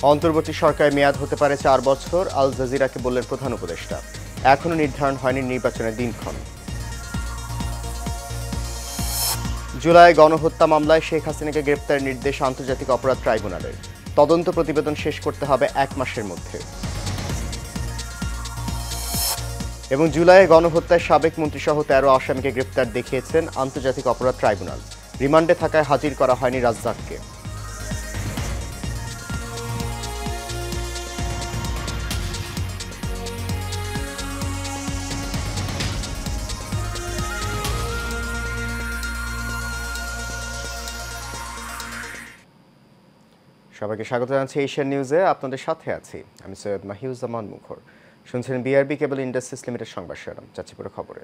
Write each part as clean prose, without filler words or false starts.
অন্তর্বর্তী সরকারের মেয়াদ হতে পারে 4 বছর, আল জাজিরাকে বললেন প্রধান উপদেষ্টা। এখনও নির্ধারণ হয়নি নির্বাচনের দিনক্ষণ। জুলাই গণহত্যা মামলায় শেখ হাসিনাকে গ্রেপ্তারের নির্দেশ আন্তর্জাতিক অপরাধ ট্রাইব্যুনালের। তদন্ত প্রতিবেদন শেষ করতে হবে 1 মাসের মধ্যে। এবং জুলাইয়ে গণহত্যায় সাবেক মন্ত্রীসহ 13 আসামিকে গ্রেপ্তার দেখিয়েছেন আন্তর্জাতিক অপরাধ ট্রাইব্যুনাল। রিমান্ডে থাকায় হাজির করা হয়নি রাজ্জাককে। সবাইকে স্বাগত জানাচ্ছি এশিয়ান নিউজে। আপনাদের সাথে আছি আমি সৈয়দ মাহিউজ্জামান মুখর। শুনছেন বিআরবি কেবল ইন্ডাস্ট্রিজ লিমিটেড সংবাদ শিরোনাম। যাচ্ছি পুরো খবরে।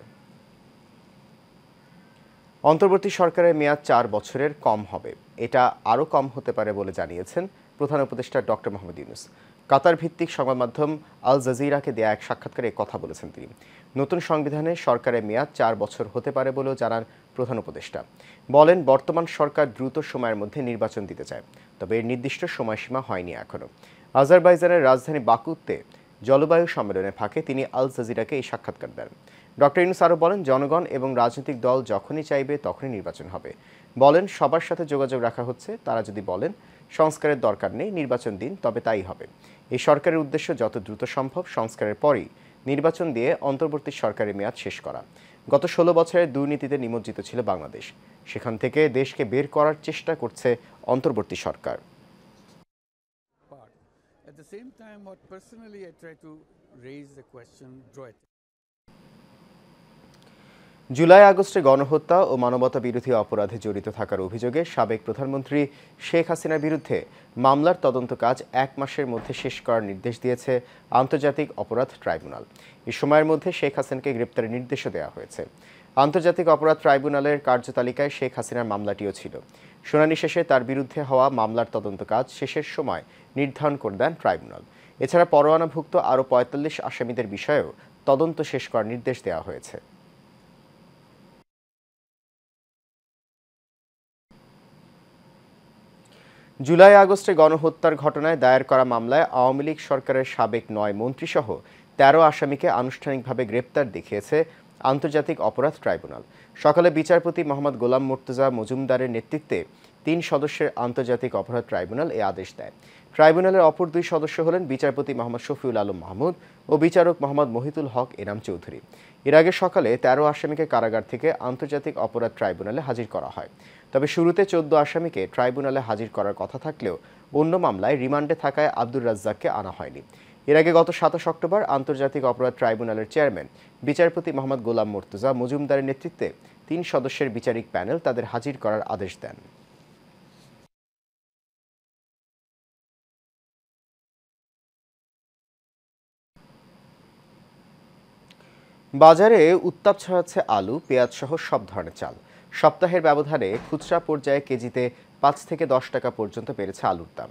অন্তর্বর্তী সরকারের মেয়াদ 4 বছরের কম হবে, এটা আরও কম হতে পারে বলে জানিয়েছেন প্রধান উপদেষ্টা ডক্টর মোহাম্মদ ইউনূস। কাতার ভিত্তিক সংবাদ মাধ্যম আল জাজিরাকে দেয়া এক সাক্ষাৎকারে কথা বলেছেন তিনি। নতুন সংবিধানে সরকারের মেয়াদ 4 বছর হতে পারে বলেও জানান প্রধান উপদেষ্টা। বলেন, বর্তমান সরকার দ্রুত সময়ের মধ্যে নির্বাচন দিতে চায়, তবে এর নির্দিষ্ট সময়সীমা হয়নি এখনও। আজারবাইজানের রাজধানী বাকুতে জলবায়ু সম্মেলনের ফাঁকে তিনি আল জাজিরাকে এই সাক্ষাৎকার দেন। ডক্টর ইউনূস আরও বলেন, জনগণ এবং রাজনৈতিক দল যখনই চাইবে তখনই নির্বাচন হবে। বলেন, সবার সাথে যোগাযোগ রাখা হচ্ছে, তারা যদি বলেন সংস্কারের দরকার নেই, নির্বাচন দিন, তবে তাই হবে। এই সরকারের উদ্দেশ্য যত দ্রুত সম্ভব সংস্কারের পরই নির্বাচন দিয়ে অন্তর্বর্তী সরকারের মেয়াদ শেষ করা। গত 16 বছরের দুর্নীতিতে নিমজ্জিত ছিল বাংলাদেশ, সেখান থেকে দেশকে বের করার চেষ্টা করছে অন্তর্বর্তী সরকার। At the same time, what personally I try to raise the question, draw it. July আগস্টে গণহত্যা ও মানবতা বিরোধী অপরাধে জড়িত থাকার অভিযোগে সাবেক প্রধানমন্ত্রী শেখ হাসিনার বিরুদ্ধে মামলার তদন্ত কাজ 1 মাসের মধ্যে শেষ করার নির্দেশ দিয়েছে আন্তর্জাতিক অপরাধ ট্রাইব্যুনাল। এই সময়ের মধ্যে শেখ হাসিনাকে গ্রেপ্তারের নির্দেশও দেওয়া হয়েছে। আন্তর্জাতিক অপরাধ ট্রাইব্যুনালের কার্যতালিকায় শেখ হাসিনার মামলাটিও ছিল। শুনানি শেষে তার বিরুদ্ধে হওয়া মামলার তদন্ত কাজ শেষের সময় নির্ধারণ করে দেন ট্রাইব্যুনাল। এছাড়া পরোয়ানাভুক্ত আরও 45 আসামিদের বিষয়েও তদন্ত শেষ করার নির্দেশ দেওয়া হয়েছে। জুলাই আগস্টে গণহত্যার ঘটনায় দায়ের করা মামলায় আওয়ামী লীগ সরকারের সাবেক 9 মন্ত্রীসহ 13 আসামিকে আনুষ্ঠানিকভাবে গ্রেপ্তার দেখিয়েছে আন্তর্জাতিক অপরাধ ট্রাইব্যুনাল। সকালে বিচারপতি মোহাম্মদ গোলাম মুর্তজা মজুমদারের নেতৃত্বে 3 সদস্যের আন্তর্জাতিক অপরাধ ট্রাইব্যুনাল এ আদেশ দেয়। ট্রাইব্যুনালের অপর 2 সদস্য হলেন বিচারপতি মোহাম্মদ শফিউল আলম মাহমুদ ও বিচারক মোহাম্মদ মহিতুল হক এনাম চৌধুরী। এর আগে সকালে 13 আসামিকে কারাগার থেকে আন্তর্জাতিক অপরাধ ট্রাইব্যুনালে হাজির করা হয়। তবে শুরুতে 14 আসামিকে ট্রাইব্যুনালে হাজির করার কথা থাকলেও অন্য মামলায় রিমান্ডে থাকায় আব্দুর রাজ্জাককে আনা হয়নি। এর আগে গত 27 অক্টোবর আন্তর্জাতিক অপরাধ ট্রাইব্যুনালের চেয়ারম্যান বিচারপতি মোহাম্মদ গোলাম মুর্তজা মজুমদারের নেতৃত্বে 3 সদস্যের বিচারিক প্যানেল তাদের হাজির করার আদেশ দেন। বাজারে উত্তাপ ছড়াচ্ছে আলু, পেঁয়াজ সহ সব ধরনের চাল। সপ্তাহের ব্যবধানে খুচরা পর্যায়ে কেজিতে 5 থেকে 10 টাকা পর্যন্ত বেড়েছে আলুর দাম।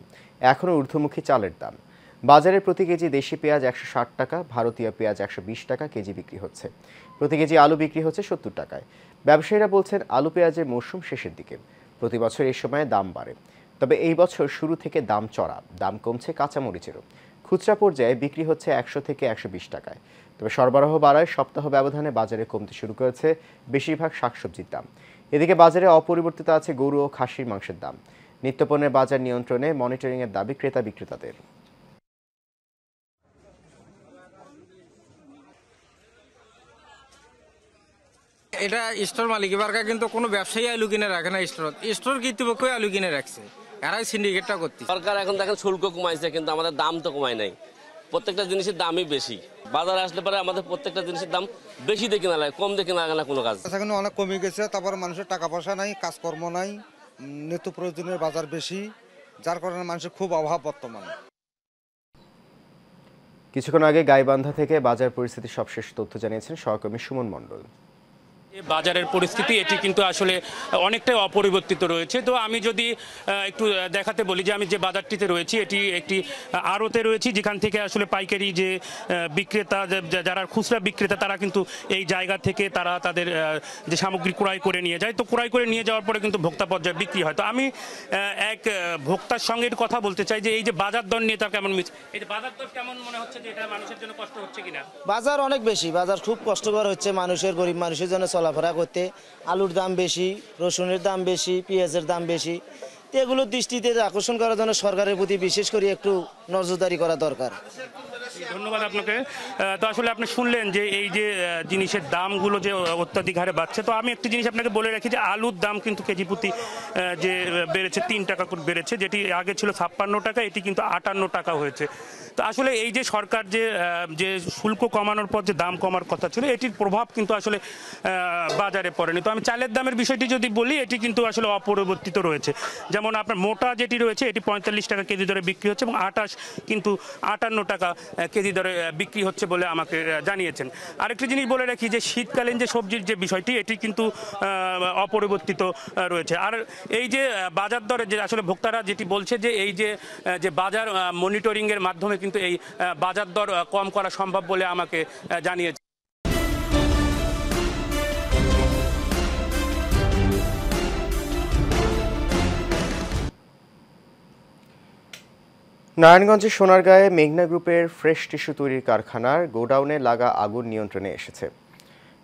এখনও ঊর্ধ্বমুখী চালের দাম। বাজারে প্রতি কেজি দেশি পেঁয়াজ 160 টাকা, ভারতীয় পেঁয়াজ 120 টাকা কেজি বিক্রি হচ্ছে। প্রতি কেজি আলু বিক্রি হচ্ছে 70 টাকায়। ব্যবসায়ীরা বলছেন, আলু পেঁয়াজের মৌসুম শেষের দিকে, প্রতি বছর এই সময়ে দাম বাড়ে। তবে এই বছর শুরু থেকে দাম চড়া, দাম কমছে কাঁচামরিচেরও। খুচরা পর্যায়ে বিক্রি হচ্ছে 100 থেকে 120 টাকায়। তবে সরবরাহ বাড়ায় সপ্তাহ ব্যবধানে বাজারে কমতে শুরু করেছে বেশিরভাগ শাকসবজির দাম। এদিকে বাজারে অপরিবর্তিত আছে গরু ও খাসির মাংসের দাম। নিত্যপণ্যের বাজার নিয়ন্ত্রণে মনিটরিংয়ের দাবি ক্রেতা বিক্রেতাদের। এটা স্টোর মালিক এবারকার কিন্তু কোনো ব্যবসায়ী আলু কিনে রাখে না, স্টোর কর্তৃপক্ষই আলু কিনে রাখছে, এরাই সিন্ডিকেটটা করতে। সরকার এখন দেখেন শুল্ক কমাইছে, কিন্তু আমাদের দাম তো কমায় নাই। প্রত্যেকটা জিনিসের দামই বেশি। বাজারে আসলে পরে আমাদের প্রত্যেকটা জিনিসের দাম বেশি দেখে না লাগে, কম দেখে না লাগে না কোনো কাজ। এখন অনেক কমে গেছে, তারপর মানুষের টাকা পয়সা নাই, কাজকর্ম নাই, নিত্য প্রয়োজনীয় বাজার বেশি, যার কারণে মানুষের খুব অভাব বর্তমানে। কিছুক্ষণ আগে গাইবান্ধা থেকে বাজার পরিস্থিতির সবশেষ তথ্য জানিয়েছেন সহকর্মী সুমন মণ্ডল। বাজারের পরিস্থিতি এটি কিন্তু আসলে অনেকটাই অপরিবর্তিত রয়েছে। তো আমি যদি একটু দেখাতে বলি যে আমি যে বাজারটিতে রয়েছি এটি একটি আড়তে রয়েছি, যেখান থেকে আসলে পাইকারি যে বিক্রেতা যারা খুচরা বিক্রেতা তারা কিন্তু এই জায়গা থেকে তারা তাদের যে সামগ্রী ক্রয় করে নিয়ে যায়। তো ক্রয় করে নিয়ে যাওয়ার পরে কিন্তু ভোক্তা পর্যায়ে বিক্রি হয়। তো আমি এক ভোক্তার সঙ্গে কথা বলতে চাই যে এই যে বাজার দর নিয়ে তার কেমন এই যে বাজার দর কেমন মনে হচ্ছে, যে এটা মানুষের জন্য কষ্ট হচ্ছে কিনা? বাজার অনেক বেশি, বাজার খুব কষ্টকর হচ্ছে মানুষের, গরিব মানুষের জন্য চলাফেরা করতে। আলুর দাম বেশি, রসুনের দাম বেশি, পেঁয়াজের দাম বেশি। তো এগুলোর দৃষ্টিতে আকর্ষণ করার জন্য সরকারের প্রতি বিশেষ করে একটু নজরদারি করা দরকার। ধন্যবাদ আপনাকে। তো আসলে আপনি শুনলেন যে এই যে জিনিসের দামগুলো যে অত্যাধিক হারে বাড়ছে। তো আমি একটি জিনিস আপনাকে বলে রাখি যে আলুর দাম কিন্তু কেজি প্রতি যে বেড়েছে 3 টাকা করে বেড়েছে, যেটি আগে ছিল 56 টাকা, এটি কিন্তু 58 টাকা হয়েছে। তো আসলে এই যে সরকার যে শুল্ক কমানোর পর যে দাম কমার কথা ছিল এটির প্রভাব কিন্তু আসলে বাজারে পড়েনি। তো আমি চালের দামের বিষয়টি যদি বলি এটি কিন্তু আসলে অপরিবর্তিত রয়েছে। যেমন আপনার মোটা যেটি রয়েছে এটি 45 টাকা কেজি দরে বিক্রি হচ্ছে এবং আটাশ কিন্তু 58 টাকা কেজি দরে বিক্রি হচ্ছে বলে আমাকে জানিয়েছেন। আরেকটি জিনিস বলে রাখি যে শীতকালীন যে সবজির যে বিষয়টি এটি কিন্তু অপরিবর্তিত রয়েছে। আর এই যে বাজার দরে যে আসলে ভোক্তারা যেটি বলছে যে এই যে বাজার মনিটরিংয়ের মাধ্যমে কিন্তু এই বাজার দর কম করা সম্ভব বলে আমাকে জানিয়েছে। নারায়ণগঞ্জের সোনারগাঁয়ে মেঘনা গ্রুপের ফ্রেশ টিস্যু তৈরির কারখানার গোডাউনে লাগা আগুন নিয়ন্ত্রণে এসেছে।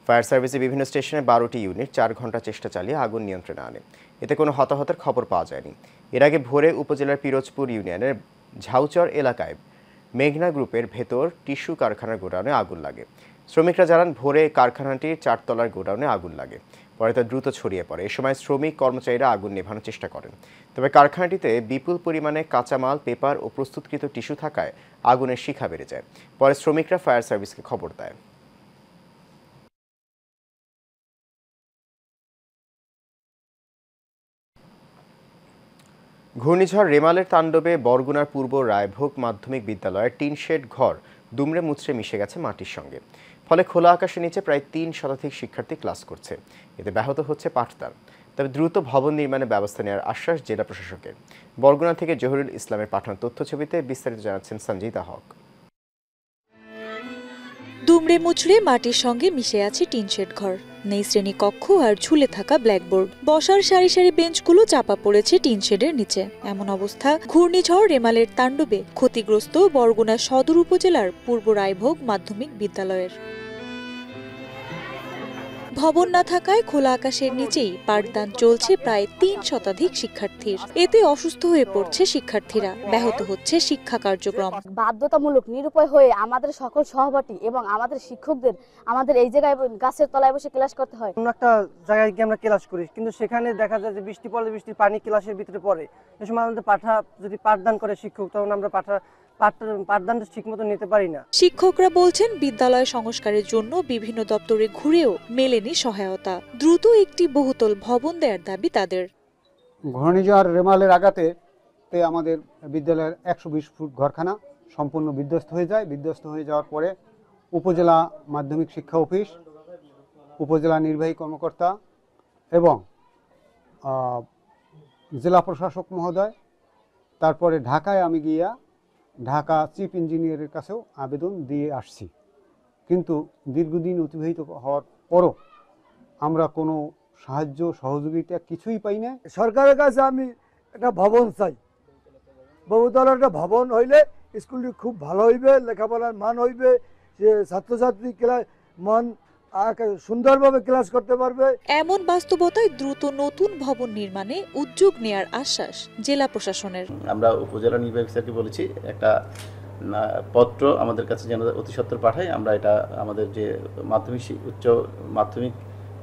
ফায়ার সার্ভিসের বিভিন্ন স্টেশনে 12টি ইউনিট 4 ঘন্টা চেষ্টা চালিয়ে আগুন নিয়ন্ত্রণে আনে। এতে কোনো হতাহতের খবর পাওয়া যায়নি। এর আগে ভোরে উপজেলার পিরোজপুর ইউনিয়নের ঝাউচর এলাকায় মেঘনা গ্রুপের ভেতর টিস্যু কারখানার গোডাউনে আগুন লাগে। শ্রমিকরা জানান ভোরে কারখানাটির 4 তলার গোডাউনে আগুন লাগে, পরে তা দ্রুত ছড়িয়ে পড়ে। এ সময় শ্রমিক কর্মচারীরা আগুন নেভানোর চেষ্টা করেন। তবে কারখানাটিতে বিপুল পরিমাণে কাঁচামাল, পেপার ও প্রস্তুতকৃত টিস্যু থাকায় আগুনের শিখা বেড়ে যায়। পরে শ্রমিকরা ফায়ার সার্ভিসকে খবর দেয়। ঘূর্ণিঝড় রেমালের তাণ্ডবে বরগুনার পূর্ব রায়ভোগ মাধ্যমিক বিদ্যালয়ের টিন শেড ঘর দুমড়ে মুচড়ে মিশে গেছে মাটির সঙ্গে। ফলে খোলা আকাশের নিচে প্রায় 3 শতাধিক শিক্ষার্থী ক্লাস করছে। এতে ব্যাহত হচ্ছে পাঠদান। তবে দ্রুত ভবন নির্মাণের ব্যবস্থা নেওয়ার আশ্বাস জেলা প্রশাসকের। বরগুনা থেকে জহিরুল ইসলামের পাঠানো তথ্যছবিতে বিস্তারিত জানাচ্ছেন সঞ্জিতা হক। দুমড়ে মুচড়ে মাটির সঙ্গে মিশে আছে টিনশেড ঘর, নেই শ্রেণীকক্ষ আর ঝুলে থাকা ব্ল্যাকবোর্ড। বসার সারি সারি বেঞ্চগুলো চাপা পড়েছে টিনশেডের নিচে। এমন অবস্থা ঘূর্ণিঝড় রেমালের তাণ্ডবে ক্ষতিগ্রস্ত বরগুনা সদর উপজেলার পূর্ব রায়ভোগ মাধ্যমিক বিদ্যালয়ের। ভবন না থাকায় খোলা আকাশের নিচেই পাঠদান চলছে প্রায় 3 শতাধিক শিক্ষার্থীর। এতে অসুস্থ হয়ে পড়ছে শিক্ষার্থীরা, ব্যাহত হচ্ছে শিক্ষা কার্যক্রম। বাধ্যতামূলক নিরুপায় হয়ে আমাদের সকল সহপাঠী এবং আমাদের শিক্ষকদের আমাদের এই জায়গায় গাছের তলায় বসে ক্লাস করতে হয়। অন্য একটা জায়গায় গিয়ে আমরা ক্লাস করি, কিন্তু সেখানে দেখা যায় যে বৃষ্টি পড়লে বৃষ্টির পানি ক্লাসের ভিতরে পড়ে। এই সময় আমাদের যদি পাঠদান করে শিক্ষক, তখন আমরা পাঠদানটা ঠিকমতো নিতে পারি না। শিক্ষকরা বলছেন বিদ্যালয় সংস্কারের জন্য বিভিন্ন দপ্তরে ঘুরেও মেলেনি সহায়তা। দ্রুত একটি বহুতল ভবন দেওয়ার দাবি তাদের। ঘূর্ণিঝড় রেমালের আঘাতে আমাদের বিদ্যালয়ের 120 ফুট ঘরখানা সম্পূর্ণ বিধ্বস্ত হয়ে যায়। বিধ্বস্ত হয়ে যাওয়ার পরে উপজেলা মাধ্যমিক শিক্ষা অফিস, উপজেলা নির্বাহী কর্মকর্তা এবং জেলা প্রশাসক মহোদয়, তারপরে ঢাকায় আমি গিয়া ঢাকা চিফ ইঞ্জিনিয়ারের কাছেও আবেদন দিয়ে আসছি। কিন্তু দীর্ঘদিন অতিবাহিত হওয়ার পরও আমরা কোনো সাহায্য সহযোগিতা কিছুই পাই না। সরকারের কাছে আমি একটা ভবন চাই। বহুতল একটা ভবন হইলে স্কুলটি খুব ভালো হইবে, লেখাপড়ার মান হইবে, যে ছাত্রছাত্রী মন সুন্দরভাবে ক্লাস করতে পারবে। এমন বাস্তবতায় দ্রুত নতুন ভবন নির্মাণে উদ্যোগ নেয়ার আশ্বাস জেলা প্রশাসনের। আমরা উপজেলা নির্বাহী অফিসারকে বলেছি একটা পত্র আমাদের কাছে যেন অতি সত্বর পাঠায়। আমরা এটা আমাদের যে উচ্চ মাধ্যমিক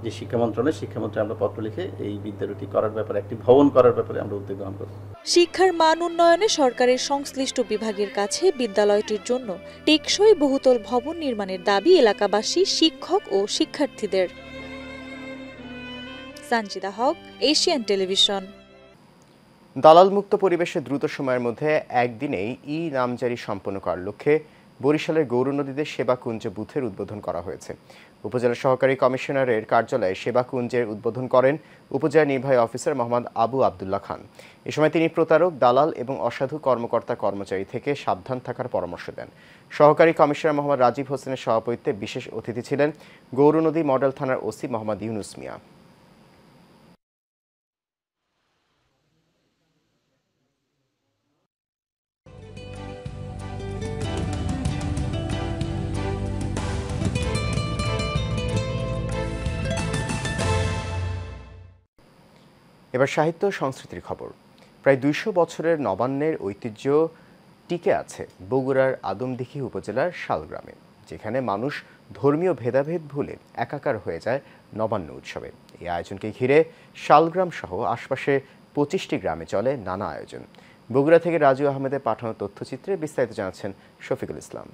যে শিক্ষা মন্ত্রণালয় আমরা পত্র লিখে এই বিদ্যালয়টি করার ব্যাপারে, একটি ভবন করার ব্যাপারে আমরা উদ্যোগ গ্রহণ করব। শিক্ষার মান উন্নয়নে সরকারের সংশ্লিষ্ট বিভাগের কাছে বিদ্যালয়টির জন্য টেকসই বহুতল ভবন নির্মাণের দাবি এলাকাবাসী, শিক্ষক ও শিক্ষার্থীদের। সঞ্জিতা হক, এশিয়ান টেলিভিশন। দালাল মুক্ত পরিবেশে দ্রুত সময়ের মধ্যে একদিনেই নামজারি সম্পন্ন করার লক্ষ্যে বরিশালের গৌরনদীতে সেবাকুঞ্জ বুথের উদ্বোধন করা হয়েছে। উপজেলা সহকারী কমিশনারের কার্যালয়ে সেবাকুঞ্জের উদ্বোধন করেন উপজেলা নির্বাহী অফিসার মোহাম্মদ আবু আবদুল্লাহ খান। এ সময় তিনি প্রতারক, দালাল এবং অসাধু কর্মকর্তা কর্মচারী থেকে সাবধান থাকার পরামর্শ দেন। সহকারী কমিশনার মোহাম্মদ রাজীব হোসেনের সভাপতিত্বে বিশেষ অতিথি ছিলেন গৌরনদী মডেল থানার ওসি মোহাম্মদ ইউনুস মিয়া। এবার সাহিত্য সংস্কৃতির খবর। প্রায় ২০০ বছরের নবান্নের ঐতিহ্য টিকে আছে বগুড়ার আদমদীঘি উপজেলার শালগ্রামে, যেখানে মানুষ ধর্মীয় ভেদাভেদ ভুলে একাকার হয়ে যায় নবান্ন উৎসবে। এই আয়োজনকে ঘিরে শালগ্রাম সহ আশপাশে ২৫টি গ্রামে চলে নানা আয়োজন। বগুড়া থেকে রাজু আহমেদের পাঠানো তথ্যচিত্রে বিস্তারিত জানাচ্ছেন শফিকুল ইসলাম।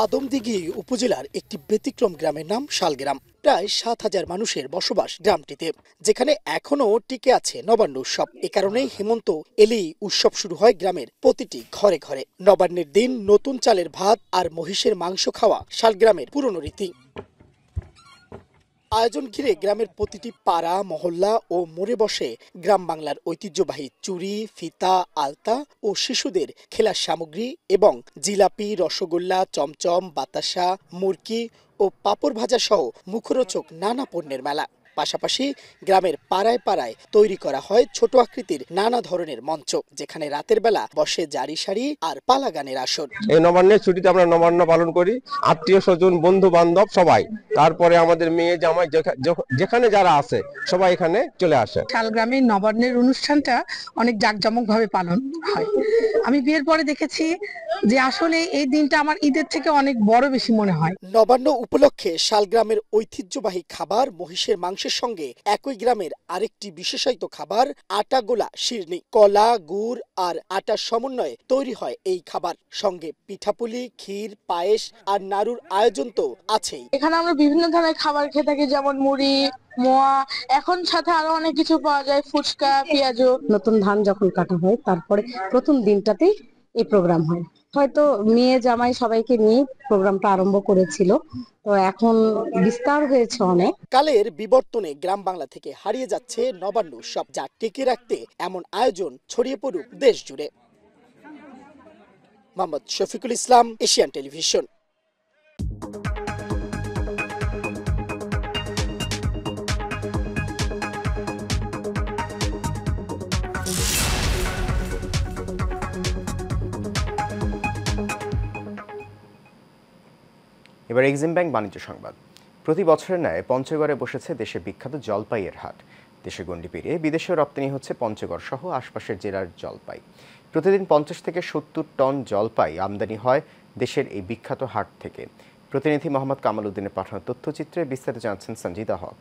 আদমদীঘি উপজেলার একটি ব্যতিক্রম গ্রামের নাম শালগ্রাম। প্রায় ৭,০০০ মানুষের বসবাস গ্রামটিতে, যেখানে এখনো টিকে আছে নবান্ন উৎসব। এ কারণেই হেমন্ত এলেই উৎসব শুরু হয় গ্রামের প্রতিটি ঘরে ঘরে। নবান্নের দিন নতুন চালের ভাত আর মহিষের মাংস খাওয়া শালগ্রামের পুরনো রীতি। আয়োজন ঘিরে গ্রামের প্রতিটি পাড়া, মহল্লা ও মোড়ে বসে গ্রাম বাংলার ঐতিহ্যবাহী চুড়ি, ফিতা, আলতা ও শিশুদের খেলার সামগ্রী এবং জিলাপি, রসগোল্লা, চমচম, বাতাসা, মুরকি ও পাঁপড় ভাজা সহ মুখরোচক নানা পণ্যের মেলা। পাশাপাশি গ্রামের পাড়ায় পাড়ায় তৈরি করা হয় ছোট আকৃতির নানা ধরনের মঞ্চ, যেখানে রাতের বেলা বসে জারি সারি আর পালা গানের আসর। এই নবান্নের ছুটিতে আমরা নবান্ন পালন করি, আত্মীয় স্বজন, বন্ধু বান্ধব সবাই, তারপরে আমাদের মেয়ে জামাই যেখানে যারা আছে সবাই এখানে চলে আসে। শালগ্রামে নবান্নের অনুষ্ঠানটা অনেক জাঁকজমক ভাবে পালন হয়। আমি বিয়ের পরে দেখেছি যে আসলে এই দিনটা আমার ঈদের থেকে অনেক বড় বেশি মনে হয়। নবান্ন উপলক্ষে শালগ্রামের ঐতিহ্যবাহী খাবার মহিষের মাংসের সঙ্গে একই গ্রামের আরেকটি বিশেষায়িত খাবার আটা গোলা শিরনি, কলা, গুড় আর আটার সমন্বয়ে তৈরি হয় এই খাবার। সঙ্গে পিঠাপুলি, ক্ষীর, পায়েস আর নাড়ুর আয়োজন তো আছেই। এখানে আমরা বিভিন্ন ধরনের খাবার খেয়ে থাকি, যেমন মুড়ি, মোয়া, এখন সাথে আরো অনেক কিছু পাওয়া যায়, ফুচকা, পেঁয়াজু। নতুন ধান যখন কাটা হয় তারপরে প্রথম দিনটাতেই এই প্রোগ্রাম হয়। হয়তো মেয়ে জামাই সবাইকে নিয়ে প্রোগ্রামটা আরম্ভ করেছিল, তো এখন বিস্তার হয়েছে অনেক। কালের বিবর্তনে গ্রাম বাংলা থেকে হারিয়ে যাচ্ছে নবান্ন উৎসব, যা টিকে রাখতে এমন আয়োজন ছড়িয়ে পড়ুক দেশ জুড়ে। Mohammad Shafiqul Islam, Asian television. এবার এক্সিম ব্যাংক বাণিজ্য সংবাদ। প্রতি বছরের ন্যায় পঞ্চগড়ে বসেছে দেশের বিখ্যাত জলপাইয়ের হাট। দেশে গণ্ডি পেরিয়ে বিদেশেও রপ্তানি হচ্ছে পঞ্চগড় সহ আশপাশের জেলার জলপাই। প্রতিদিন ৫০ থেকে ৭০ টন জলপাই আমদানি হয় দেশের এই বিখ্যাত হাট থেকে। প্রতিনিধি মোহাম্মদ কামাল উদ্দিনের পাঠানো তথ্যচিত্রে বিস্তারিত জানাচ্ছেন সঞ্জিদা হক।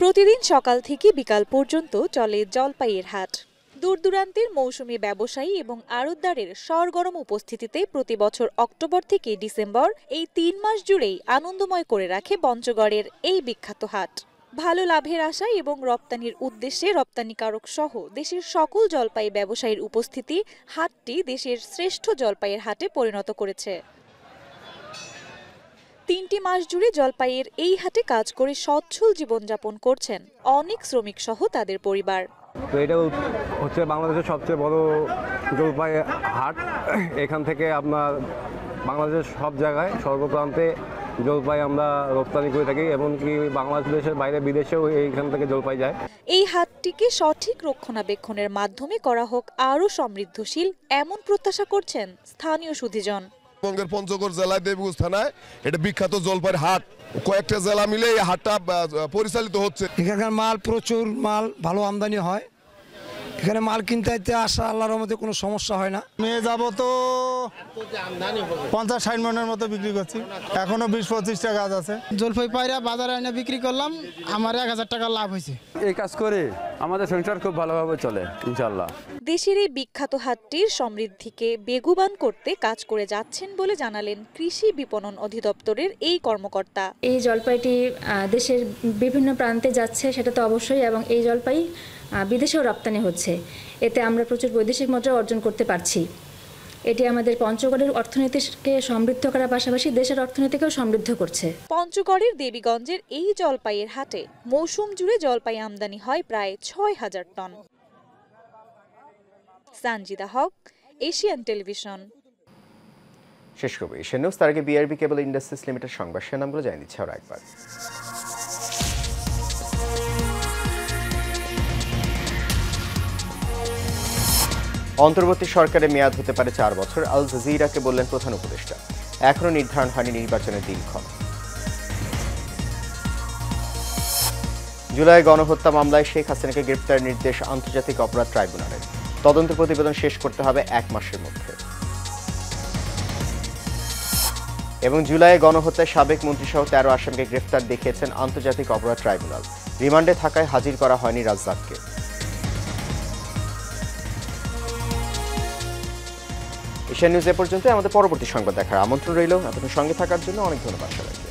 প্রতিদিন সকাল থেকে বিকাল পর্যন্ত চলে জলপাইয়ের হাট। দূর দূরান্তের মৌসুমী ব্যবসায়ী এবং আড়তদারের সরগরম উপস্থিতিতে প্রতি বছর অক্টোবর থেকে ডিসেম্বর এই ৩ মাস জুড়েই আনন্দময় করে রাখে পঞ্চগড়ের এই বিখ্যাত হাট। ভালো লাভের আশায় এবং রপ্তানির উদ্দেশ্যে রপ্তানিকারক সহ দেশের সকল জলপাই ব্যবসায়ীর উপস্থিতি হাটটি দেশের শ্রেষ্ঠ জলপাইয়ের হাটে পরিণত করেছে। ৩টি মাস জুড়ে জলপাইয়ের এই হাটে কাজ করে সচ্ছল জীবনযাপন করছেন অনেক শ্রমিক সহ তাদের পরিবার। তো এটা হচ্ছে বাংলাদেশের সবচেয়ে বড় জলপাই হাট। এখান থেকে আপনার বাংলাদেশের সব জায়গায় সর্বপ্রান্তে জলপাই আমরা রপ্তানি করে থাকি, এমনকি বাংলাদেশের বাইরে বিদেশেও এইখান থেকে জলপাই যায়। এই হাটটিকে সঠিক রক্ষণাবেক্ষণের মাধ্যমে করা হোক আরও সমৃদ্ধশীল, এমন প্রত্যাশা করছেন স্থানীয় সুধীজন। পশ্চিমবঙ্গের পঞ্চগড় জেলায় দেবীগঞ্জ থানায় এটা বিখ্যাত জলপাইয়ের হাট। কয়েকটা জেলা মিলে এই হাটটা পরিচালিত হচ্ছে। এখানকার মাল প্রচুর মাল, ভালো আমদানি হয়। এখানে মাল কিনতে আসা আল্লাহর রহমতে কোনো সমস্যা হয় না। নিয়ে যাব তো 50-60 মনের মতো বিক্রি করছি, এখনো 20-25টা গাছ আছে। জলপাই পায়রা বাজারে এনে বিক্রি করলাম, আমার 1000 টাকা লাভ হয়েছে। এই কাজ করে আমাদের সংসার খুব ভালোভাবে চলে ইনশাআল্লাহ। দেশের এই বিখ্যাত হাটটির সমৃদ্ধিকে বেগবান করতে কাজ করে যাচ্ছেন বলে জানালেন কৃষি বিপণন অধিদপ্তরের এই কর্মকর্তা। এই জলপাইটি দেশের বিভিন্ন প্রান্তে যাচ্ছে সেটা তো অবশ্যই, এবং এই জলপাই বিদেশেও রপ্তানি হচ্ছে। এতে আমরা প্রচুর বৈদেশিক মুদ্রা অর্জন করতে পারছি। এটি আমাদের পঞ্চগড়ের অর্থনীতিকে সমৃদ্ধ করার পাশাপাশি দেশের অর্থনীতিকেও সমৃদ্ধ করছে। পঞ্চগড়ের দেবীগঞ্জের এই জলপাইয়ের হাটে মৌসুম জুড়ে জলপাই আমদানি হয় প্রায় ৬,০০০ টন। সানজিদা হক, এশিয়ান টেলিভিশন। শেষ করবো এশিয়ান নিউজ। তার আগে বিআরবি কেবল ইন্ডাস্ট্রিজ লিমিটেড সংবাদ শিরোনামগুলো জানিয়ে দিচ্ছে আরও একবার। অন্তর্বর্তী সরকারের মেয়াদ হতে পারে ৪ বছর, আল জাজিরাকে বললেন প্রধান উপদেষ্টা। এখনও নির্ধারণ হয়নি নির্বাচনের দিনক্ষণ। জুলাই গণহত্যা মামলায় শেখ হাসিনাকে গ্রেপ্তারের নির্দেশ আন্তর্জাতিক অপরাধ ট্রাইব্যুনালের। তদন্ত প্রতিবেদন শেষ করতে হবে ১ মাসের মধ্যে। এবং জুলাই গণহত্যায় সাবেক মন্ত্রীসহ ১৩ আসামিকে গ্রেফতার দেখিয়েছেন আন্তর্জাতিক অপরাধ ট্রাইব্যুনাল। রিমান্ডে থাকায় হাজির করা হয়নি রাজ্জাককে। এশিয়ান নিউজ এ পর্যন্ত। আমাদের পরবর্তী সংবাদ দেখার আমন্ত্রণ রইল। আপনাদের সঙ্গে থাকার জন্য অনেক ধন্যবাদ সবাইকে।